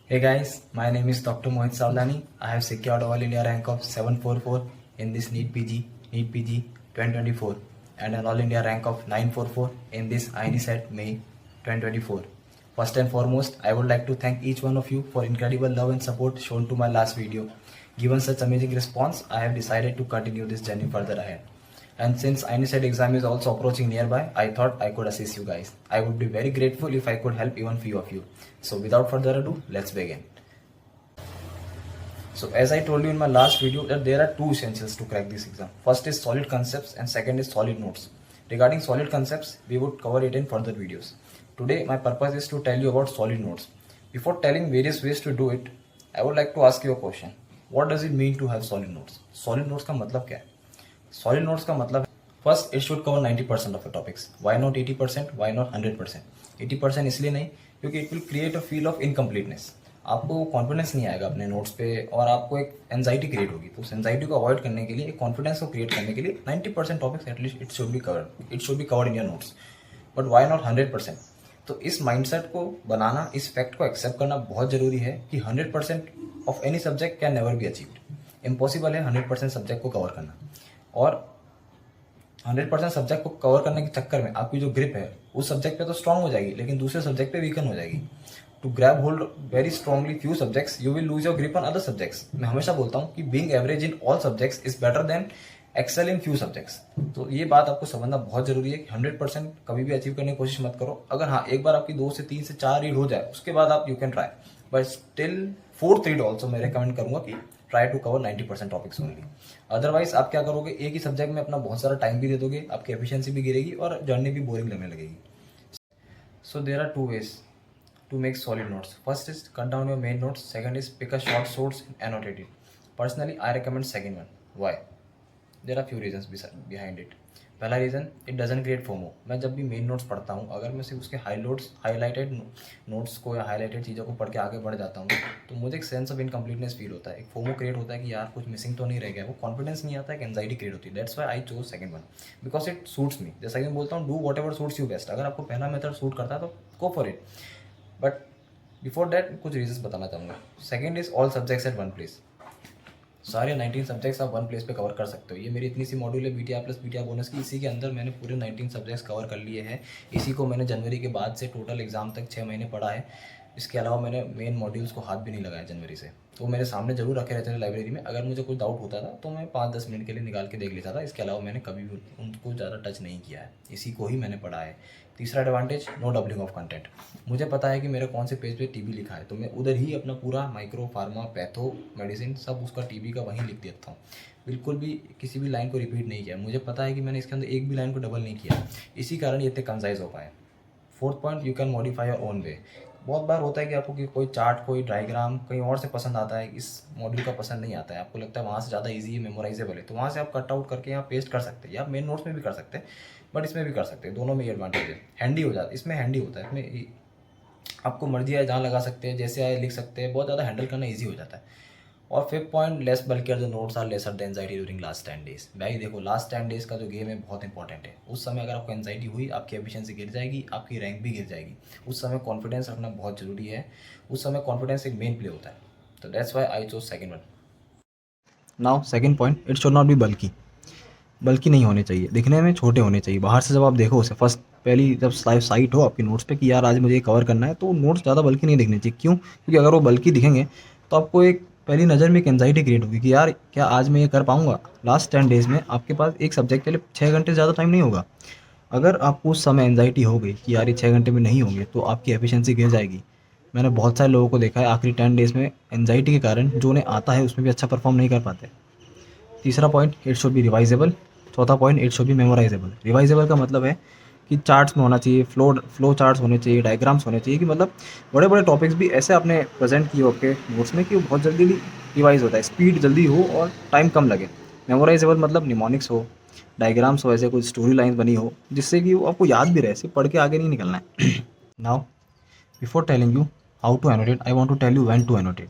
Hey guys, my name is Dr. Mohit Savlani. I have secured All India rank of 744 in this NEET PG 2024 and an All India rank of 944 in this INESET May 2024. First and foremost, I would like to thank each one of you for incredible love and support shown to my last video. Given such amazing response, I have decided to continue this journey further ahead. And since INESET exam is also approaching nearby, I thought I could assist you guys. I would be very grateful if I could help even few of you. So without further ado, let's begin. So as I told you in my last video that there are two essentials to crack this exam. First is solid concepts and second is solid notes. Regarding solid concepts, we would cover it in further videos. Today my purpose is to tell you about solid notes. Before telling various ways to do it, I would like to ask you a question. What does it mean to have solid notes? Solid notes का मतलब क्या है? Solid notes का मतलब first it should cover 90% of the topics. Why not 80%? Why not 100%? 80% इसलिए नहीं क्योंकि it will create a feel of incompleteness. आपको कॉन्फिडेंस नहीं आएगा अपने नोट्स पे और आपको एक एंजाइटी क्रिएट होगी. तो उस एंजाइटी को अवॉइड करने के लिए, एक कॉन्फिडेंस को क्रिएट करने के लिए 90% topics at least it should be covered in your notes. But why not 100%? तो इस माइंडसेट को बनाना, इस फैक्ट को एक्सेप्ट करना बहुत जरूरी है कि 100% of any subject can never be achieved. Impossible है 100% सब्जेक्ट को कवर करना. और 100% सब्जेक्ट को कवर करने के चक्कर में आपकी जो ग्रिप है उस सब्जेक्ट पे तो स्ट्रांग हो जाएगी लेकिन दूसरे सब्जेक्ट पे वीकन हो जाएगी. To grab hold very strongly few subjects you will lose your grip on other subjects. मैं हमेशा बोलता हूँ कि being average in all subjects is better than excel in few subjects. तो ये बात आपको समझना बहुत जरूरी है कि 100% कभी भी अचीव करने की कोशिश मत करो. अगर हाँ एक बार आपकी 2 से 3 से 4 रीड हो जाए उसके बाद आप you can try, but still 4th read also मैं रिकमेंड करूंगा कि try to cover 90% topics only. Otherwise आप क्या करोगे, एक ही सब्जेक्ट में अपना बहुत सारा टाइम भी दे दोगे, आपकी एफिशिएंसी भी गिरेगी और जर्नी भी बोरिंग लगने लगेगी. So there are two ways to make solid notes. First is cut down your main notes. Second is pick a short source and annotate it. Personally, I recommend second one. Why? There are few reasons behind it. पहला reason, it doesn't create FOMO. मैं जब भी main notes पढ़ता हूँ, अगर मैं सिर्फ उसके हाईलाइटेड नोट्स को या हाईलाइटेड चीज़ों को पढ़ के आगे बढ़ जाता हूँ तो मुझे एक सेंस ऑफ इनकम्प्लीटनेस फील होता है. एक फोमो क्रिएट होता है कि यार कुछ मिसिंग तो नहीं रह गया. वो कॉन्फिडेंस नहीं आता है, एक एंजाइटी क्रिएट होती है. That's why I choose second one because it suits me. जैसा कि मैं बोलता हूँ, do what ever suits you best. अगर आपको पहला मेथड सूट करता है तो go for it. But before that कुछ रीजंस बताना चाहूँगा. Second is all subjects eight one place. सारे 19 सब्जेक्ट्स आप वन प्लेस पे कवर कर सकते हो. ये मेरी इतनी सी मॉड्यूल है बीटीआर प्लस बीटीआर बोनस की, इसी के अंदर मैंने पूरे 19 सब्जेक्ट्स कवर कर लिए हैं. इसी को मैंने जनवरी के बाद से टोटल एग्जाम तक 6 महीने पढ़ा है. इसके अलावा मैंने मेन मॉड्यूल्स को हाथ भी नहीं लगाया जनवरी से. तो मेरे सामने जरूर रखे रहते थे लाइब्रेरी में. अगर मुझे कुछ डाउट होता था तो मैं 5-10 मिनट के लिए निकाल के देख लेता था. इसके अलावा मैंने कभी भी उनको ज़्यादा टच नहीं किया है. इसी को ही मैंने पढ़ा है. तीसरा advantage, no doubling of content. मुझे पता है कि मेरे कौन से पेज पे टीबी लिखा है तो मैं उधर ही अपना पूरा माइक्रो, फार्मा, पैथो, मेडिसिन सब उसका टीबी का वहीं लिख देता हूँ. बिल्कुल भी किसी भी लाइन को रिपीट नहीं किया. मुझे पता है कि मैंने इसके अंदर एक भी लाइन को डबल नहीं किया. इसी कारण ये इतने कंसाइज हो पाए. Fourth point, you can modify your own way. बहुत बार होता है कि आपको कोई चार्ट, कोई डायग्राम कहीं और से पसंद आता है, इस मॉड्यूल का पसंद नहीं आता है. आपको लगता है वहाँ से ज़्यादा इजी है, मेमोराइजेबल है, तो वहाँ से आप कट आउट करके यहाँ पेस्ट कर सकते हैं. या मेन नोट्स में भी कर सकते हैं बट इसमें भी कर सकते हैं. दोनों में ये एडवांटेज है. हैंडी हो जाता है, इसमें हैंडी होता है. इसमें आपको मर्जी आए जहाँ लगा सकते हैं, जैसे आए लिख सकते हैं. बहुत ज़्यादा हैंडल करना ईजी हो जाता है. और fifth point, less bulkier the notes are lesser the anxiety during last 10 days. भाई देखो, लास्ट 10 डेज का जो गेम है बहुत इंपॉर्टेंट है. उस समय अगर आपको एंजाइटी हुई, आपकी एफिशिएंसी गिर जाएगी, आपकी रैंक भी गिर जाएगी. उस समय कॉन्फिडेंस रखना बहुत जरूरी है. उस समय कॉन्फिडेंस एक मेन प्ले होता है. तो that's why I choose second one. Now second point, it should not be bulky. बल्कि नहीं होने चाहिए, दिखने में छोटे होने चाहिए. बाहर से जब आप देखो उसे, फर्स्ट पहली जब साइट हो आपकी नोट्स पे कि यार आज मुझे ये कवर करना है, तो नोट्स ज़्यादा बल्कि नहीं दिखने चाहिए. क्यों? क्योंकि अगर वो बल्कि दिखेंगे तो आपको एक पहली नज़र में एक एंजाइटी क्रिएट होगी कि यार क्या आज मैं ये कर पाऊंगा. लास्ट 10 डेज़ में आपके पास एक सब्जेक्ट के लिए 6 घंटे ज़्यादा टाइम नहीं होगा. अगर आपको उस समय एंजाइटी हो गई कि यार ये 6 घंटे में नहीं होंगे तो आपकी एफिशिएंसी गिर जाएगी. मैंने बहुत सारे लोगों को देखा है आखिरी 10 डेज़ में एंजाइटी के कारण जो उन्हें आता है उसमें भी अच्छा परफॉर्म नहीं कर पाते. तीसरा पॉइंट, इट शुड बी रिवाइजेबल. चौथा पॉइंट, इट शुड बी मेमोराइजेबल. रिवाइजेबल का मतलब है कि चार्ट्स में होना चाहिए, फ्लो चार्ट्स होने चाहिए, डायग्राम्स होने चाहिए, कि मतलब बड़े बड़े टॉपिक्स भी ऐसे आपने प्रेजेंट किए हो आपके नोट्स में कि वो बहुत जल्दी रिवाइज होता है, स्पीड जल्दी हो और टाइम कम लगे. मेमोराइजेबल मतलब निमोनिक्स हो, डायग्राम्स हो, ऐसे कोई स्टोरी लाइन्स बनी हो जिससे कि वो आपको याद भी रहे, सिर्फ पढ़ के आगे नहीं निकलना है. Now before telling you how to annotate, I want to tell you when to annotate.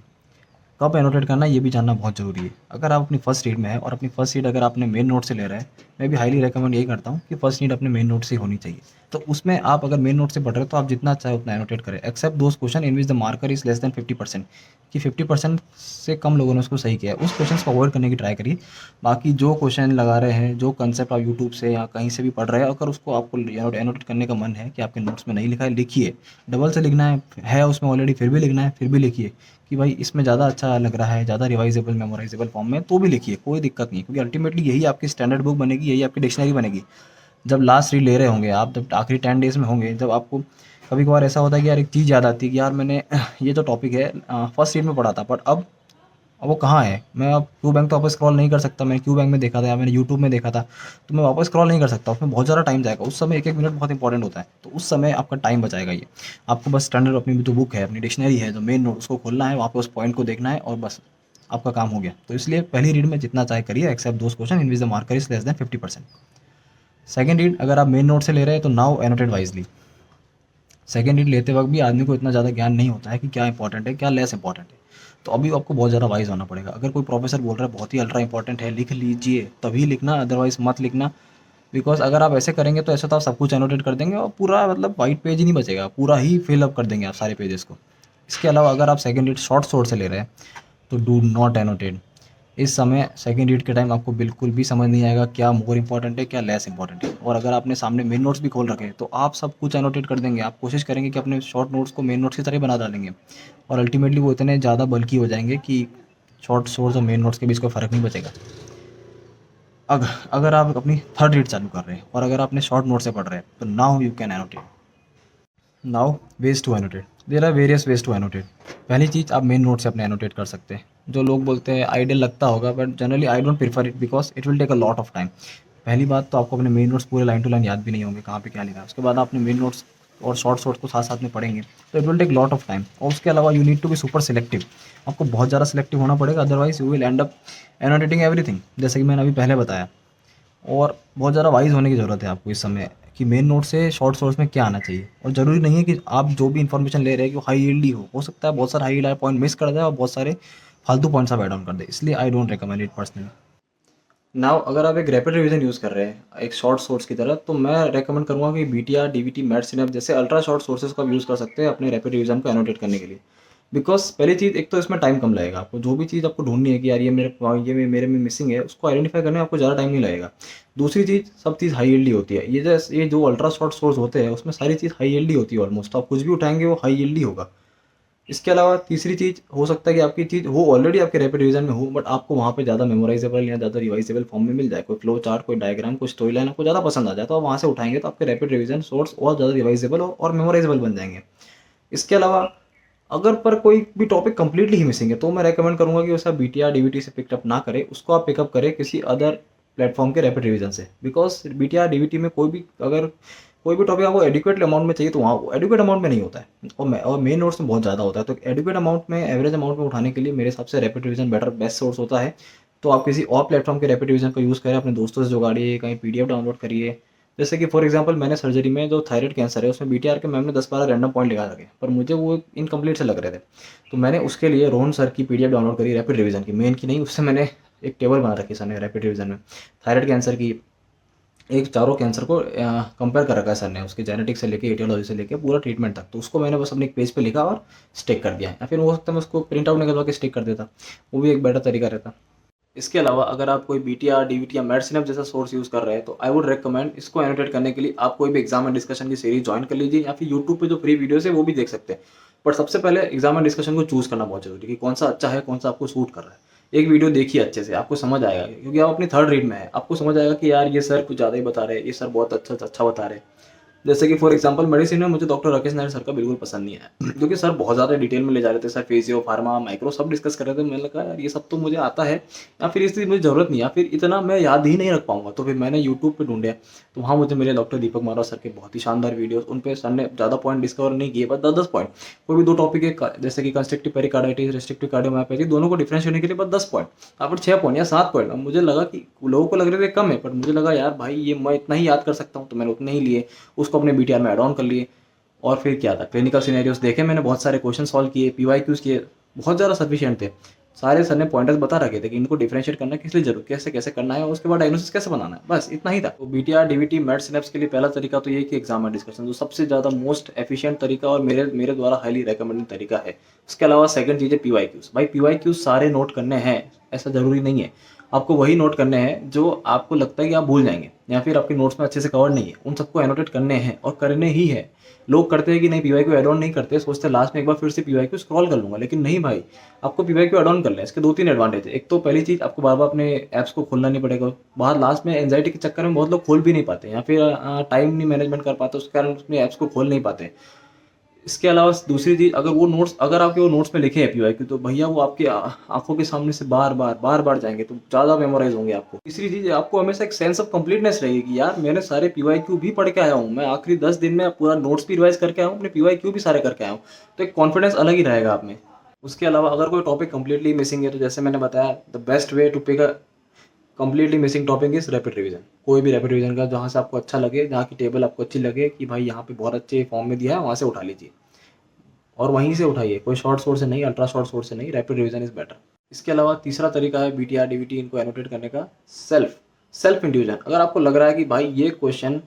कब एनोटेट करना है ये भी जानना बहुत ज़रूरी है। अगर आप अपनी फर्स्ट रीड में है और अपनी फर्स्ट रीड अगर आपने मेन नोट से ले रहे हैं, मैं भी हाईली रिकमेंड यही करता हूँ कि फर्स्ट रीड अपने मेन नोट से ही होनी चाहिए। तो उसमें आप अगर मेन नोट से पढ़ रहे हो तो आप जितना चाहे उतना एनोटेट करें, except those question in which the marker is less than 50%, कि 50% से कम लोगों ने उसको सही किया है, उस क्वेश्चन को अवॉइड करने की ट्राई करिए। बाकी जो क्वेश्चन लगा रहे हैं, जो कंसेप्ट आप यूट्यूब से या कहीं से भी पढ़ रहे हैं, अगर उसको आपको एनोटेट करने का मन है कि आपके नोट्स में नहीं लिखा है, लिखिए। डबल से लिखना है उसमें ऑलरेडी, फिर भी लिखना है, फिर भी लिखिए कि भाई इसमें ज़्यादा अच्छा लग रहा है, ज़्यादा रिवाइजेबल मेमोराइजेबल फॉर्म में, तो भी लिखिए, कोई दिक्कत नहीं, क्योंकि अल्टीमेटली यही आपकी स्टैंडर्ड बुक बनेगी, यही आपकी डिक्शनरी बनेगी। जब लास्ट रीड ले रहे होंगे आप, जब आखिरी 10 डेज़ में होंगे, जब आपको कभी कभार ऐसा होता है कि यार एक चीज़ याद आती है कि यार मैंने ये जो टॉपिक है फर्स्ट रीड में पढ़ा था, बट अब वो कहाँ है, मैं अब क्यू बैंक तो वापस स्क्रॉल नहीं कर सकता, मैं क्यू बैंक में देखा था या मैंने यूट्यूब में देखा था, तो मैं वापस स्क्रॉल नहीं कर सकता, उसमें बहुत ज़्यादा टाइम जाएगा। उस समय एक एक मिनट बहुत इंपॉर्टेंट होता है, तो उस समय आपका टाइम बचाएगा ये। आपको बस स्टैंडर्ड अपनी जो बुक है, अपनी डिक्शनरी है, जो मेन नोट, उसको खोलना है, वहाँ पे उस पॉइंट को देखना है और बस आपका काम हो गया। तो इसलिए पहली रीड में जितना चाहे करिए, except those question in which the marker is less than 50%। Second read अगर आप मेन नोट से ले रहे हैं तो now annotated wisely. Second read लेते वक्त भी आदमी को इतना ज़्यादा ज्ञान नहीं होता है कि क्या इंपॉर्टेंट है, क्या लेस इंपॉर्टेंट है। तो अभी आपको बहुत ज़्यादा वाइज होना पड़ेगा। अगर कोई प्रोफेसर बोल रहा है बहुत ही अल्ट्रा इंपॉर्टेंट है, लिख लीजिए, तभी लिखना, अदरवाइज मत लिखना। बिकॉज अगर आप ऐसे करेंगे तो ऐसा तो आप सब कुछ एनोटेट कर देंगे और पूरा मतलब वाइट पेज ही नहीं बचेगा, पूरा ही फिल अप कर देंगे आप सारे पेजेस को। इसके अलावा अगर आप सेकंड रीड शॉर्ट शॉर्ट से ले रहे हैं तो डू नॉट एनोटेट। इस समय सेकंड रीड के टाइम आपको बिल्कुल भी समझ नहीं आएगा क्या मोर इंपॉर्टेंट है, क्या लेस इंपॉर्टेंट है। और अगर आपने सामने मेन नोट्स भी खोल रखे हैं तो आप सब कुछ एनोटेट कर देंगे। आप कोशिश करेंगे कि अपने शॉर्ट नोट्स को मेन नोट्स की तरह बना डालेंगे, और अल्टीमेटली वो इतने ज़्यादा बल्की हो जाएंगे कि शॉर्ट शॉर्ट्स और मेन नोट्स के बीच कोई फ़र्क नहीं बचेगा। अगर आप अपनी थर्ड रीड चालू कर रहे हैं और अगर आपने शॉर्ट नोट से पढ़ रहे हैं तो now you can annotate. Now ways to annotate, there are various ways to annotate. पहली चीज़, आप मेन नोट से अपने एनोटेट कर सकते हैं। जो लोग बोलते हैं आइडियल लगता होगा, but generally I don't prefer it because it will take a lot of time. पहली बात तो आपको अपने मेन नोट्स पूरे लाइन टू लाइन याद भी नहीं होंगे कहाँ पे क्या लिखा है। उसके बाद आपने मेन नोट्स और शॉर्ट शॉर्ट को साथ साथ में पढ़ेंगे तो it will take lot of time. और उसके अलावा you need to be super selective, आपको बहुत ज़्यादा सिलेक्टिव होना पड़ेगा, otherwise you will end up annotating everything, जैसे कि मैंने अभी पहले बताया। और बहुत ज़्यादा वाइज होने की ज़रूरत है आपको इस समय कि मेन नोट से शॉर्ट सोर्स में क्या आना चाहिए। और ज़रूरी नहीं है कि आप जो भी इन्फॉर्मेशन ले रहे हैं कि वो हाई यील्ड ही हो सकता है बहुत सारे हाई यील्ड पॉइंट मिस कर जाए और बहुत सारे फालतू पॉइंट्स आप ऐड ऑन कर दे, इसलिए I don't recommend it personally. Now अगर आप एक रैपिड रिवीजन यूज़ कर रहे हैं एक शॉर्ट सोर्स की तरह, तो मैं रेकमेंड करूँगा कि बीटीआर, डीवीटी, मैथ्स जैसे अल्ट्रा शॉर्ट सोर्सेज का यूज़ कर सकते हैं अपने रैपिड रिवीजन को एनोटेट करने के लिए। बिकॉज पहली चीज़, एक तो इसमें टाइम कम लगेगा आपको। जो भी चीज़ आपको ढूंढनी है कि यार मेरे में मिसिंग है, उसको आइडेंटिफाई करने में आपको ज़्यादा टाइम नहीं लगेगा। दूसरी चीज़, सब चीज़ हाई यील्ड होती है। ये जो अल्ट्रा शॉर्ट सोर्स होते हैं उसमें सारी चीज़ हाई यील्ड होती है ऑलमोस्ट। तो आप कुछ भी उठाएंगे वो हाई यील्ड होगा। इसके अलावा तीसरी चीज़ हो सकता है कि आपकी चीज़ हो ऑलरेडी आपके रैपिड रिवीजन में हो, बट आपको वहाँ पे ज़्यादा मेमोराइजेबल या ज़्यादा रिवाइजेबल फॉर्म में मिल जाए। कोई फ्लो चार्ट, कोई डायग्राम, कोई स्टोरी लाइन आपको ज़्यादा पसंद आ जाए, तो आप वहाँ से उठाएंगे तो आपके रैपिड रिवीजन सोर्स और ज़्यादा रिवाइजेबल और मेमोराइजेबल बन जाएंगे। इसके अलावा अगर पर कोई भी टॉपिक कंप्लीटली ही मिसिंग है तो मैं रेकमेंड करूंगा कि उसे आप बीटीआर, डीवीटी से पिकअप ना करें, उसको आप पिकअप करें किसी अदर प्लेटफॉर्म के रैपिड रिवीजन से। बिकॉज बीटीआर, डीवीटी में कोई भी टॉपिक आपको एडिक्वेट अमाउंट में चाहिए तो वहाँ एडिक्वेट अमाउंट में नहीं होता है, और मेन नोट्स में बहुत ज़्यादा होता है। तो एडिक्वेट अमाउंट में, एवरेज अमाउंट में उठाने के लिए मेरे हिसाब से रैपिड रिवीजन बेस्ट सोर्स होता है। तो आप किसी और प्लेटफॉर्म के रैपिड रिवीजन को यूज़ करें, अपने दोस्तों से जुगाड़िए, कहीं पीडीएफ डाउनलोड करिए। जैसे कि फॉर एग्जांपल मैंने सर्जरी में जो थायराइड कैंसर है उसमें बीटीआर के मैम ने 10-12 रैंडम पॉइंट लगा रखे, पर मुझे वो इनकम्प्लीट से लग रहे थे। तो मैंने उसके लिए रोहन सर की पीडीएफ डाउनलोड करी रैपिड रिवीजन की, मेन की नहीं। उससे मैंने एक टेबल बना रखी सर ने रैपिड रिवीजन में थायराइड कैंसर की, एक चारों कैंसर को कंपेयर कर रखा है सर ने, उसके जेनेटिक्स से लेके एटियोलॉजी से लेके पूरा ट्रीटमेंट तक। तो उसको मैंने बस अपने एक पेज पे लिखा और स्टिक कर दिया, या फिर हो सकता है मैं उसको प्रिंट आउट निकलवा के स्टिक कर देता, वो भी एक बेटर तरीका रहता। इसके अलावा अगर आप कोई बीटीआर, डीवीटी या मैथ्स जैसा सोर्स यूज़ कर रहे हैं तो आई वुड रेकमेंड इसको एनोटेट करने के लिए आप कोई भी एग्जाम एंड डिस्कशन की सीरीज ज्वाइन कर लीजिए, या फिर यूट्यूब पे जो फ्री वीडियोस है वो भी देख सकते हैं। बट सबसे पहले एग्जाम एंड डिस्कशन को चूज़ करना बहुत जरूरी है कि कौन सा अच्छा है, कौन सा आपको सूट कर रहा है। एक वीडियो देखिए अच्छे से, आपको समझ आएगा, क्योंकि आप अपनी थर्ड रीड में है, आपको समझ आएगा कि यार ये सर कुछ ज़्यादा ही बता रहे हैं, ये सर बहुत अच्छा बता रहे हैं। जैसे कि फॉर एग्जांपल मेडिसिन में मुझे डॉक्टर राकेश नायर सर का बिल्कुल पसंद नहीं आया, क्योंकि सर बहुत ज़्यादा डिटेल में ले जा रहे थे। सर फिजियो, फार्मा, माइक्रो सब डिस्कस कर रहे थे। मैंने कहा यार ये सब तो मुझे आता है, या फिर इसकी मुझे ज़रूरत नहीं, या फिर इतना मैं याद ही नहीं रख पाऊंगा। तो फिर मैंने यूट्यूब पे ढूंढे, तो वहाँ मुझे मेरे डॉक्टर दीपक मारा सर के बहुत ही शानदार वीडियोस, उन पे सर ने ज़्यादा पॉइंट डिस्कवर नहीं किए, बस 10-10 पॉइंट। कोई भी दो टॉपिक है जैसे कि कंस्ट्रक्टिव पेरिकार्डाइटिस, रेस्ट्रिक्टिव कार्डियोमायोपैथी, दोनों को डिफरेंस करने के लिए बस 10 पॉइंट, यहाँ पर 6 पॉइंट या 7 पॉइंट। अब मुझे लगा कि लोगों को लग रहे थे कम है, पर मुझे लगा यार भाई ये मैं इतना ही याद कर सकता हूँ, तो मैंने उतने ही लिए, उसको अपने बीटीआर में एड ऑन कर लिए। और फिर क्या था, क्लिनिकल सिनेरियोस देखे मैंने, बहुत सारे क्वेश्चन सॉल्व किए, पीवाईक्यूज किए, बहुत ज़्यादा सफिशिएंट थे। सारे सर ने पॉइंटर्स बता रखे थे कि इनको डिफरेंशिएट करना किस लिए जरूर कैसे कैसे करना है और उसके बाद डायग्नोसिस कैसे बनाना है, बस इतना ही था। तो बीटीआर डीवीटी मेड सिनेप्स के लिए पहला तरीका तो ये कि एग्जाम डिस्कशन, जो सबसे ज़्यादा मोस्ट एफिशिएंट तरीका और मेरे द्वारा हाईली रिकमेंडेड तरीका है। उसके अलावा सेकंड चीज़ है पीवाईक्यूज। भाई पीवाईक्यूज सारे नोट करने हैं ऐसा ज़रूरी नहीं है, आपको वही नोट करने हैं जो आपको लगता है कि आप भूल जाएंगे या फिर आपके नोट्स में अच्छे से कवर नहीं है, उन सबको एनोटेट करने हैं और करने ही है। लोग करते हैं कि नहीं पीवाईक्यू ऐड ऑन नहीं करते, सोचते लास्ट में एक बार फिर से पीवाईक्यू स्क्रॉल कर लूंगा, लेकिन नहीं भाई, आपको पीवाईक्यू ऐड ऑन करना है। इसके दो तीन एडवांटेज है। एक तो पहली चीज, आपको बार बार अपने ऐप्स को खोलना नहीं पड़ेगा। बाहर लास्ट में एंजाइटी के चक्कर में बहुत लोग खोल भी नहीं पाते या फिर टाइम नहीं मैनेजमेंट कर पाते, उसके कारण अपने ऐप्स को खोल नहीं पाते। इसके अलावा दूसरी चीज, अगर आपके वो नोट्स में लिखे हैं पीवाईक्यू, तो भैया वो आपकी आंखों के सामने से बार बार जाएंगे, तो ज्यादा मेमोराइज होंगे आपको। तीसरी चीज, आपको हमेशा एक सेंस ऑफ कंप्लीटनेस रहेगी कि यार मैंने सारे पीवाईक्यू भी पढ़ के आया हूँ, मैं आखिरी 10 दिन में पूरा नोट्स भी रिवाइज करके आया हूँ, अपने पीवाईक्यू भी सारे करके आया हूँ। तो एक कॉन्फिडेंस अलग ही रहेगा आप में। उसके अलावा अगर कोई टॉपिक कंप्लीटली मिसिंग है, तो जैसे मैंने बताया, the best way to pick a completely missing topic is rapid revision. कोई भी रैपिड रिवीजन का जहाँ से आपको अच्छा लगे, जहाँ की टेबल आपको अच्छी लगे कि भाई यहाँ पे बहुत अच्छे फॉर्म में दिया है, वहाँ से उठा लीजिए और वहीं से उठाइए, कोई शॉर्ट सोर्स से नहीं, अल्ट्रा शॉर्ट सोर्स से नहीं, रैपिड रिवीजन इज बेटर। इसके अलावा तीसरा तरीका है बीटीआर डीवीटी इनको एनोटेट करने का, सेल्फ इंट्यूजन। अगर आपको लग रहा है कि भाई ये क्वेश्चन,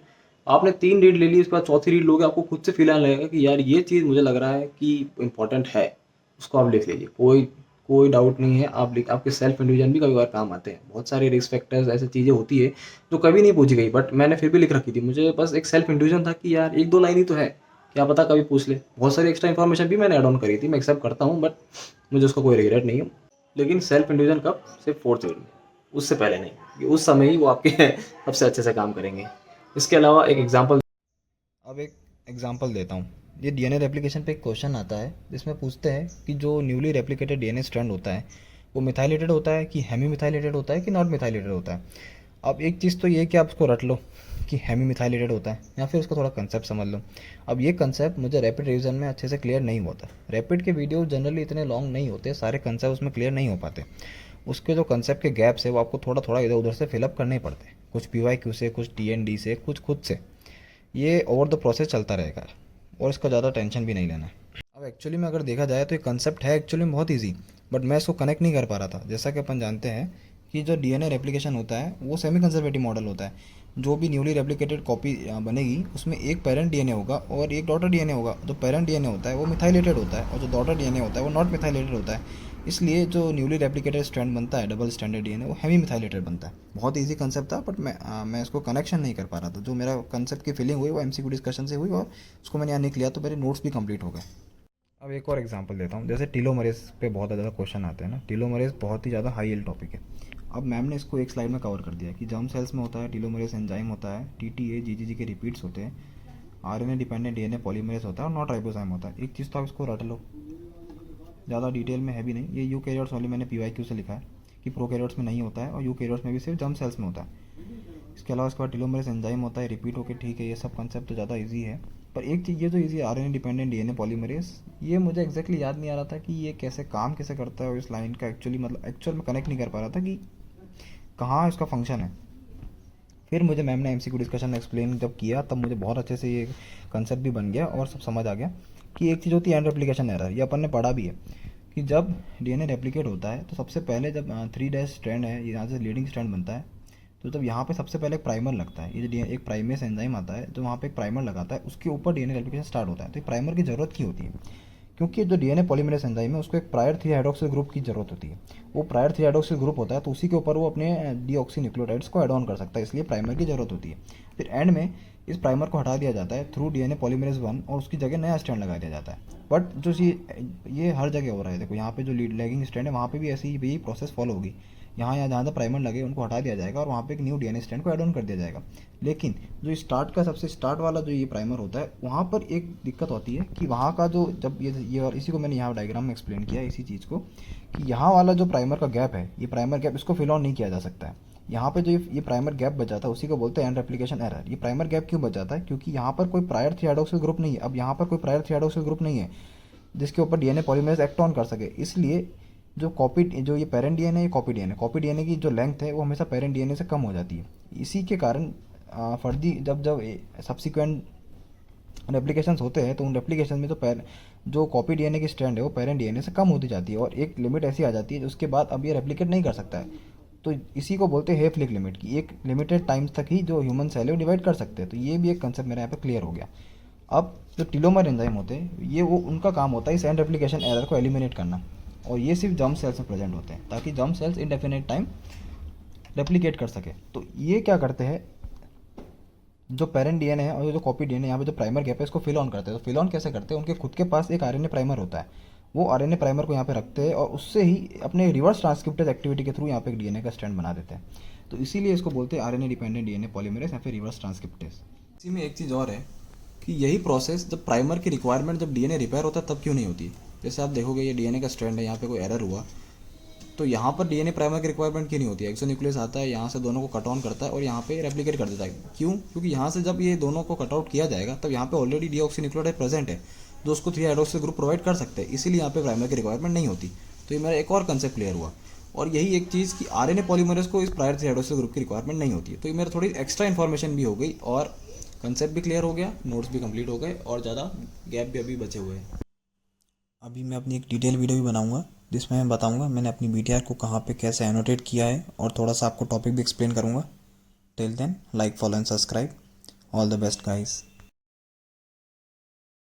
आपने 3 रीड ले ली, उसके बाद चौथी रीड लोगे, आपको खुद से फील आने लगेगा कि यार ये चीज़ मुझे लग रहा है कि इंपॉर्टेंट है, उसको आप लिख लीजिए। कोई डाउट नहीं है, आपके सेल्फ इंट्यूजन भी कभी बार काम आते हैं। बहुत सारे रिस्क फैक्टर्स, ऐसी चीज़ें होती है जो कभी नहीं पूछी गई, बट मैंने फिर भी लिख रखी थी। मुझे बस एक सेल्फ इंट्यूजन था कि यार 1-2 लाइन ही तो है, क्या पता कभी पूछ ले। बहुत सारी एक्स्ट्रा इन्फॉर्मेशन भी मैंने ऐड ऑन करी थी, मैं एक्सेप्ट करता हूँ, बट मुझे उसका कोई रिग्रेट नहीं है। लेकिन सेल्फ इंट्यूजन कब? सिर्फ 4th रीड में, उससे पहले नहीं, कि उस समय ही वो आपके सबसे अच्छे से काम करेंगे। इसके अलावा एक एग्जांपल, अब एक एग्जांपल देता हूँ। ये डीएनए रेप्लिकेशन पे एक क्वेश्चन आता है जिसमें पूछते हैं कि जो न्यूली रेप्लिकेटेड डीएनए स्ट्रैंड होता है वो मिथाइलेटेड होता है कि हेमी मिथाइलेटेड होता है कि नॉट मिथाइलेटेड होता है। अब एक चीज़ तो ये कि आप उसको रट लो कि हेमी मिथाइलेटेड होता है, या फिर उसका थोड़ा कंसेप्ट समझ लो। अब ये कंसेप्ट मुझे रैपिड रिवीजन में अच्छे से क्लियर नहीं होता। रैपिड के वीडियो जनरली इतने लॉन्ग नहीं होते, सारे कंसेप्ट उसमें क्लियर नहीं हो पाते। उसके जो कंसेप्ट के गैप्स है वो आपको थोड़ा थोड़ा इधर उधर से फिलअप करने पड़ते हैं, कुछ पीवाईक्यू से, कुछ टीएनडी से, कुछ खुद से। ये ओवर द प्रोसेस चलता रहेगा और इसका ज़्यादा टेंशन भी नहीं लेना है। अब एक्चुअली में अगर देखा जाए तो ये कंसेप्ट है एक्चुअली में बहुत ईजी, बट मैं इसको कनेक्ट नहीं कर पा रहा था। जैसा कि अपन जानते हैं कि जो डीएनए रेप्लिकेशन होता है वो सेमी कंजर्वेटिव मॉडल होता है। जो भी न्यूली रेप्लिकेटेड कॉपी बनेगी उसमें एक पेरेंट डीएनए होगा और एक डॉटर डीएनए होगा। जो पेरेंट डीएनए होता है वो मिथाइलेटेड होता है और जो डॉटर डीएनए होता है वो नॉट मिथाइलेटेड होता है। इसलिए जो न्यूली रेप्लिकेटेड स्ट्रैंड बनता है, डबल स्टैंडर्ड डीएनए, वो हेमी मिथाइलेटेड बनता है। बहुत इजी कंसेप्ट था, बट मैं इसको कनेक्शन नहीं कर पा रहा था। जो मेरा कंसेप्ट की फीलिंग हुई वो एमसीक्यू डिस्कशन से हुई और उसको मैंने यहाँ लिख लिया, तो मेरे नोट्स भी कंप्लीट हो गए। अब एक और एग्जांपल देता हूँ। जैसे टीलोमरेज पे बहुत ज़्यादा क्वेश्चन आते हैं ना, टीलोमरेज बहुत ही ज़्यादा हाई यील्ड टॉपिक है। अब मैम ने इसको एक स्लाइड में कवर कर दिया कि जर्म सेल्स में होता है टीलोमरेज एंजाइम होता है, टीटीए जीजीजी के रिपीट्स होते हैं, आरएनए डिपेंडेंट डीएनए पॉलीमरेज होता है और नॉट राइबोसोम होता है। एक चीज़ तो आप इसको रट लो, ज़्यादा डिटेल में है भी नहीं। ये यूकैरियोट्स वाली मैंने पीवाईक्यू से लिखा है कि प्रोकैरियोट्स में नहीं होता है और यूकैरियोट्स में भी सिर्फ जर्म सेल्स में होता है। इसके अलावा इसके बाद टीलोमरेज एंजाइम होता है, रिपीट होकर, ठीक है, ये सब कंसेप्ट तो ज़्यादा इजी है। पर एक चीज़, ये जो easy RNA dependent DNA polymerase, ये मुझे एक्जैक्टली याद नहीं आ रहा था कि ये कैसे काम कैसे करता है, और इस लाइन का एक्चुअली में कनेक्ट नहीं कर पा रहा था कि कहाँ इसका फंक्शन है। फिर मुझे मैम ने एमसीक्यू डिस्कशन में एक्सप्लेन जब किया, तब मुझे बहुत अच्छे से ये कंसेप्ट भी बन गया और सब समझ आ गया कि एक चीज़ होती है एंड रेप्लिकेशन एरर। ये अपन ने पढ़ा भी है कि जब डीएनए रेप्लिकेट होता है तो सबसे पहले जब 3' स्ट्रैंड है, यहाँ से लीडिंग स्ट्रैंड बनता है, तो जब यहाँ पे सबसे पहले एक प्राइमर लगता है, ये जो एक प्राइमेस एंजाइम आता है जो वहाँ पे एक प्राइमर लगाता है, उसके ऊपर डीएनए रेप्लिकेशन स्टार्ट होता है। तो प्राइमर की ज़रूरत क्यों होती है? क्योंकि जो डीएनए पॉलीमरेज एंजाइम है उसको एक प्रायर 3 हाइड्रोक्सिल ग्रुप की जरूरत होती है। वो प्रायर 3 हाइड्रोक्सिल ग्रुप होता है, तो उसी के ऊपर वो अपने डीऑक्सी न्यूक्लियोटाइड्स को ऐड ऑन कर सकता है, इसलिए प्राइमर की जरूरत होती है। फिर एंड में इस प्राइमर को हटा दिया जाता है थ्रू डीएनए पॉलीमरेज 1 और उसकी जगह नया स्ट्रैंड लगा दिया जाता है। बट जो ये हर जगह हो रहा है, देखो यहाँ पे जो लैगिंग स्ट्रैंड है वहाँ पे भी ऐसी ही प्रोसेस फॉलो होगी। यहाँ जहाँ जहाँ प्राइमर लगे उनको हटा दिया जाएगा और वहाँ पे एक न्यू डीएनए स्ट्रैंड को ऐड ऑन कर दिया जाएगा। लेकिन जो स्टार्ट का सबसे स्टार्ट वाला जो ये प्राइमर होता है, वहाँ पर एक दिक्कत होती है कि वहाँ का जो जब ये और इसी को मैंने यहाँ डायग्राम में एक्सप्लेन किया, इसी चीज़ को, कि यहाँ वाला जो प्राइमर का गैप है, ये प्राइमर गैप इसको फिल ऑन नहीं किया जा सकता है। यहाँ पे जो ये प्राइमर गैप बच जाता है उसी को बोलते हैं एंड रेप्लिकेशन एरर। ये प्राइमर गैप क्यों बच जाता है? क्योंकि यहाँ पर कोई प्रायर 3 हाइड्रोक्सिल ग्रुप नहीं है। अब यहाँ पर कोई प्रायर 3 हाइड्रोक्सिल ग्रुप नहीं है जिसके ऊपर डीएनए पॉलीमरेज एक्ट ऑन कर सके, इसलिए जो ये पेरेंट डीएनए, कॉपी डीएनए की जो लेंथ है वो हमेशा पेरेंट डीएनए से कम हो जाती है। इसी के कारण फर्दी जब सब्सिक्वेंट रेप्लिकेशंस होते हैं तो उन रेप्लिकेशन में जो जो कॉपी डीएनए की स्ट्रैंड है वो पेरेंट डीएनए से कम होती जाती है और एक लिमिट ऐसी आ जाती है उसके बाद अब ये रेप्लिकेट नहीं कर सकता है। तो इसी को बोलते हैं हेफ लिक लिमिट की, एक लिमिटेड टाइम्स तक ही जो ह्यूमन सेल है वो डिवाइड कर सकते हैं। तो ये भी एक कंसेप्ट मेरा यहाँ पे क्लियर हो गया। अब जो टीलोमर एंजाइम होते हैं ये वो उनका काम होता है इस एंड रेप्लिकेशन एरर को एलिमिनेट करना, और ये सिर्फ जर्म सेल्स में प्रेजेंट होते हैं ताकि germ cells indefinite time replicate कर सके। तो ये क्या करते हैं, जो पेरेंट डीएनए है और जो कॉपी डीएनए यहाँ पे जो प्राइमर गैप है इसको फिल ऑन करते हैं। तो फिल ऑन कैसे करते हैं, उनके खुद के पास एक आरएनए प्राइमर होता है, वो आरएनए प्राइमर को यहाँ पे रखते हैं और उससे ही अपने रिवर्स ट्रांसक्रिप्टेज एक्टिविटी के थ्रू यहाँ पे एक डीएनए का स्ट्रैंड बना देते हैं। तो इसीलिए इसको बोलते हैं आरएनए डिपेंडेंट डीएनए पॉलीमरेज या फिर रिवर्स ट्रांसक्रिप्टेज। इसी में एक चीज़ और है कि यही प्रोसेस जब प्राइमर की रिक्वायरमेंट जब डीएनए रिपेयर होता है तब क्यों नहीं होती। जैसे आप देखोगे ये डीएनए का स्ट्रैंड है, यहाँ पे कोई एरर हुआ तो यहाँ पर डीएनए प्राइमर की रिक्वायरमेंट क्यों नहीं होती है। एक्सोन्यूक्लियस आता है, यहाँ से दोनों को कट ऑन करता है और यहाँ पे रेप्लिकेट कर देता है। क्यों? क्योंकि यहाँ से जब ये दोनों को कट आउट किया जाएगा तब यहाँ पे ऑलरेडी डीऑक्सीन्यूक्लियोटाइड प्रेजेंट है जो उसको 3 हाइड्रोक्सिल ग्रुप प्रोवाइड कर सकते हैं, इसीलिए यहाँ पे प्राइमर की रिक्वायरमेंट नहीं होती। तो ये मेरा एक और कंसेप्ट क्लियर हुआ। और यही एक चीज़ कि आरएनए पॉलीमरेज को इस प्रायर 3 हाइड्रोक्सिल ग्रुप की रिक्वायरमेंट नहीं होती है। तो ये मेरा थोड़ी एक्स्ट्रा इन्फॉर्मेशन भी हो गई और कंसेप्ट भी क्लियर हो गया, नोट्स भी कंप्लीट हो गए और ज़्यादा गैप भी अभी बचे हुए हैं। अभी मैं अपनी एक डिटेल वीडियो भी बनाऊंगा जिसमें मैं बताऊंगा मैंने अपनी बीटीआर को कहाँ पे कैसे एनोटेट किया है और थोड़ा सा आपको टॉपिक भी एक्सप्लेन करूंगा। Till then like follow and subscribe. All the best guys.